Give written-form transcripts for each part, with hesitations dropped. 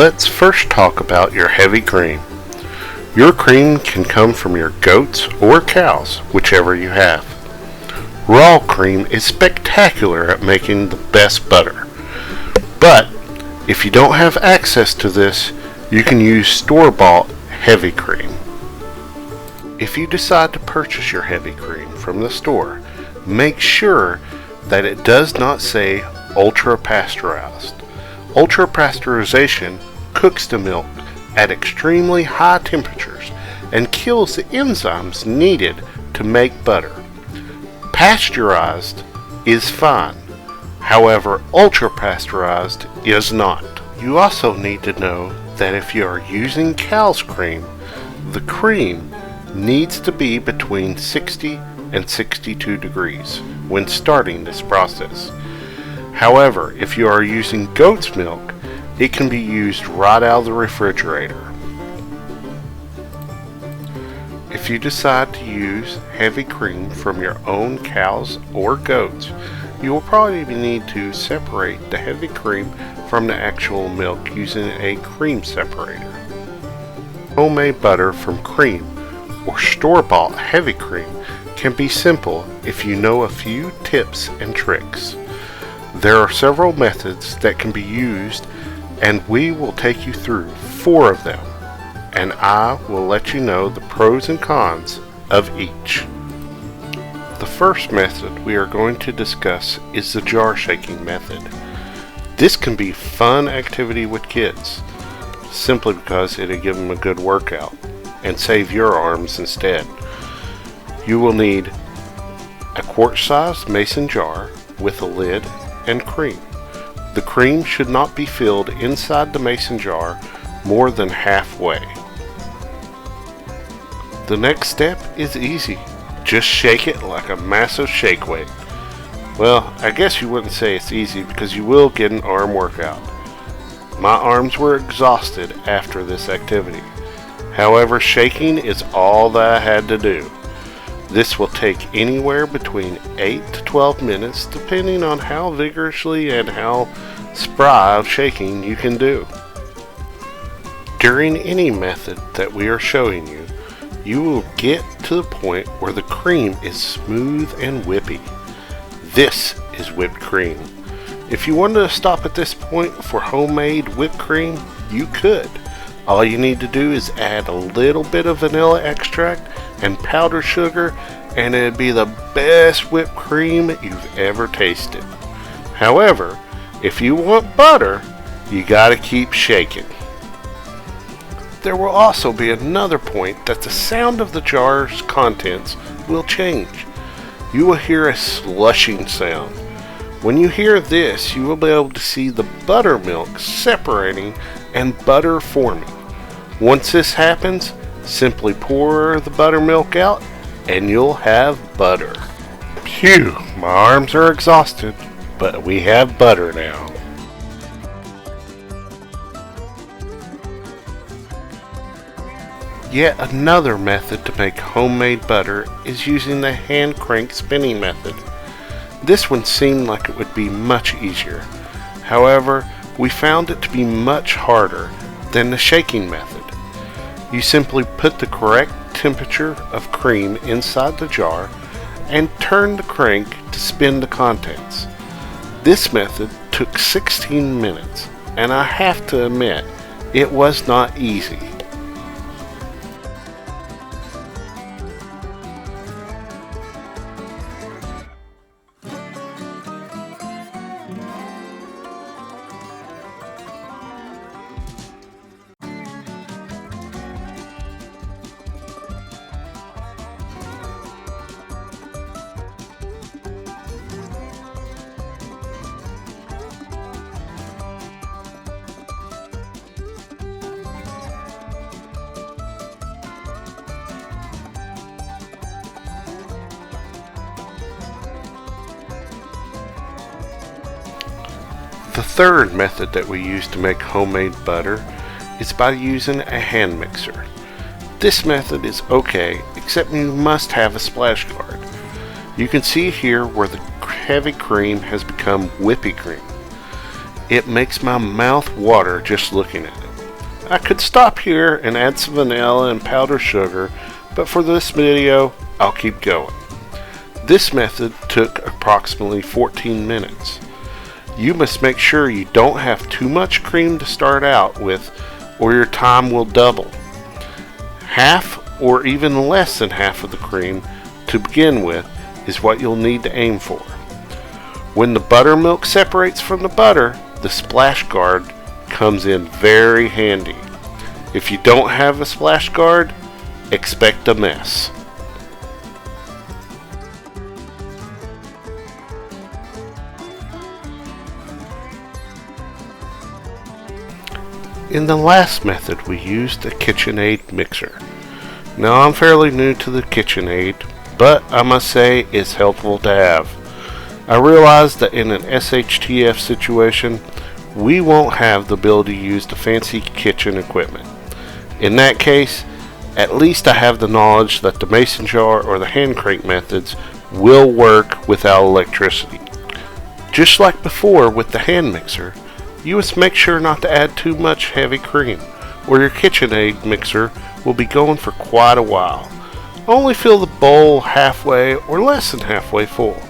Let's first talk about your heavy cream. Your cream can come from your goats or cows, whichever you have. Raw cream is spectacular at making the best butter. But if you don't have access to this, you can use store-bought heavy cream. If you decide to purchase your heavy cream from the store, make sure that it does not say ultra-pasteurized. Ultra-pasteurization cooks the milk at extremely high temperatures and kills the enzymes needed to make butter. Pasteurized is fine, however ultra-pasteurized is not. You also need to know that if you are using cow's cream, the cream needs to be between 60 and 62 degrees when starting this process. However, if you are using goat's milk, it can be used right out of the refrigerator. If you decide to use heavy cream from your own cows or goats, you will probably need to separate the heavy cream from the actual milk using a cream separator. Homemade butter from cream or store-bought heavy cream can be simple if you know a few tips and tricks. There are several methods that can be used, and we will take you through 4 of them, and I will let you know the pros and cons of each. The first method we are going to discuss is the jar shaking method. This can be a fun activity with kids, simply because it'll give them a good workout and save your arms instead. You will need a quart-sized mason jar with a lid and cream. The cream should not be filled inside the mason jar more than halfway. The next step is easy. Just shake it like a massive shake weight. Well, I guess you wouldn't say it's easy because you will get an arm workout. My arms were exhausted after this activity. However, shaking is all that I had to do. This will take anywhere between 8 to 12 minutes depending on how vigorously and how spry of shaking you can do. During any method that we are showing you, you will get to the point where the cream is smooth and whippy. This is whipped cream. If you wanted to stop at this point for homemade whipped cream, you could. All you need to do is add a little bit of vanilla extract and powdered sugar, and it'd be the best whipped cream you've ever tasted. However, if you want butter, you gotta keep shaking. There will also be another point that the sound of the jar's contents will change. You will hear a slushing sound. When you hear this, you will be able to see the buttermilk separating and butter forming. Once this happens, simply pour the buttermilk out and you'll have butter. Phew, my arms are exhausted, but we have butter now. Yet another method to make homemade butter is using the hand crank spinning method. This one seemed like it would be much easier. However, we found it to be much harder than the shaking method. You simply put the correct temperature of cream inside the jar and turn the crank to spin the contents. This method took 16 minutes, and I have to admit, it was not easy. The third method that we use to make homemade butter is by using a hand mixer. This method is okay, except you must have a splash guard. You can see here where the heavy cream has become whippy cream. It makes my mouth water just looking at it. I could stop here and add some vanilla and powdered sugar, but for this video, I'll keep going. This method took approximately 14 minutes. You must make sure you don't have too much cream to start out with, or your time will double. Half or even less than half of the cream to begin with is what you'll need to aim for. When the buttermilk separates from the butter, the splash guard comes in very handy. If you don't have a splash guard, expect a mess. In the last method, we used a KitchenAid mixer. Now, I'm fairly new to the KitchenAid, but I must say it's helpful to have. I realize that in an s.h.t.f. situation, we won't have the ability to use the fancy kitchen equipment. In that case, at least I have the knowledge that the mason jar or the hand crank methods will work without electricity. Just like before with the hand mixer, you must make sure not to add too much heavy cream, or your KitchenAid mixer will be going for quite a while. Only fill the bowl halfway or less than halfway full.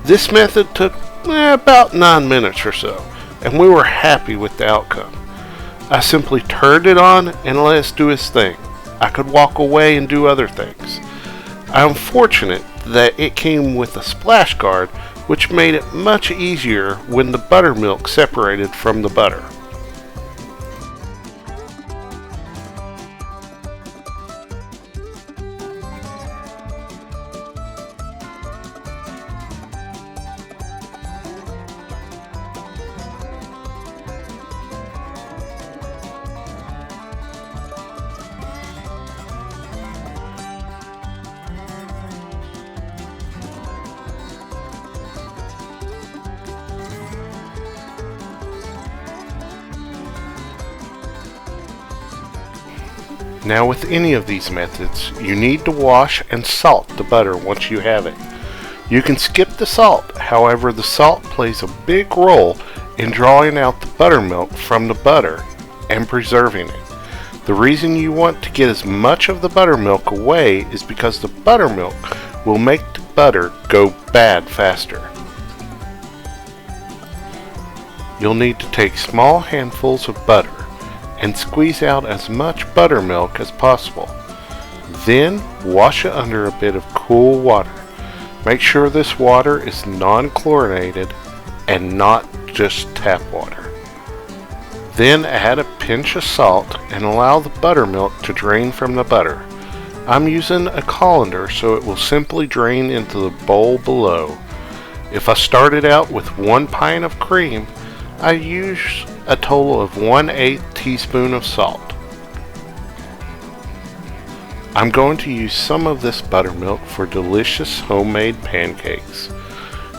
This method took about 9 minutes or so, and we were happy with the outcome. I simply turned it on and let it do its thing. I could walk away and do other things. I'm fortunate that it came with a splash guard, which made it much easier when the buttermilk separated from the butter. Now, with any of these methods, you need to wash and salt the butter once you have it. You can skip the salt, however the salt plays a big role in drawing out the buttermilk from the butter and preserving it. The reason you want to get as much of the buttermilk away is because the buttermilk will make the butter go bad faster. You'll need to take small handfuls of butter and squeeze out as much buttermilk as possible. Then wash it under a bit of cool water. Make sure this water is non-chlorinated and not just tap water. Then add a pinch of salt and allow the buttermilk to drain from the butter. I'm using a colander so it will simply drain into the bowl below. If I started out with 1 pint of cream, I use a total of 1/8 teaspoon of salt. I'm going to use some of this buttermilk for delicious homemade pancakes.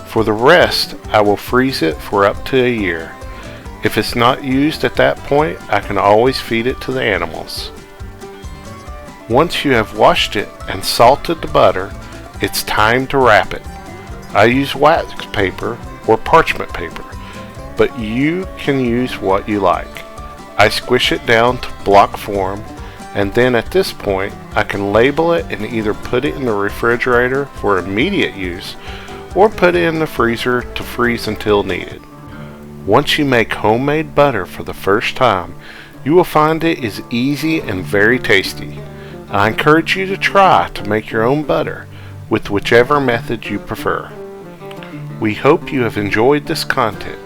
For the rest, I will freeze it for up to a year. If it's not used at that point, I can always feed it to the animals. Once you have washed it and salted the butter, it's time to wrap it. I use wax paper or parchment paper, but you can use what you like. I squish it down to block form, and then at this point I can label it and either put it in the refrigerator for immediate use or put it in the freezer to freeze until needed. Once you make homemade butter for the first time, you will find it is easy and very tasty. I encourage you to try to make your own butter with whichever method you prefer. We hope you have enjoyed this content.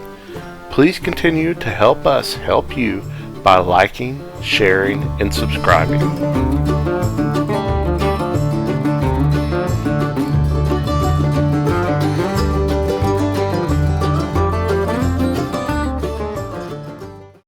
Please continue to help us help you by liking, sharing, and subscribing.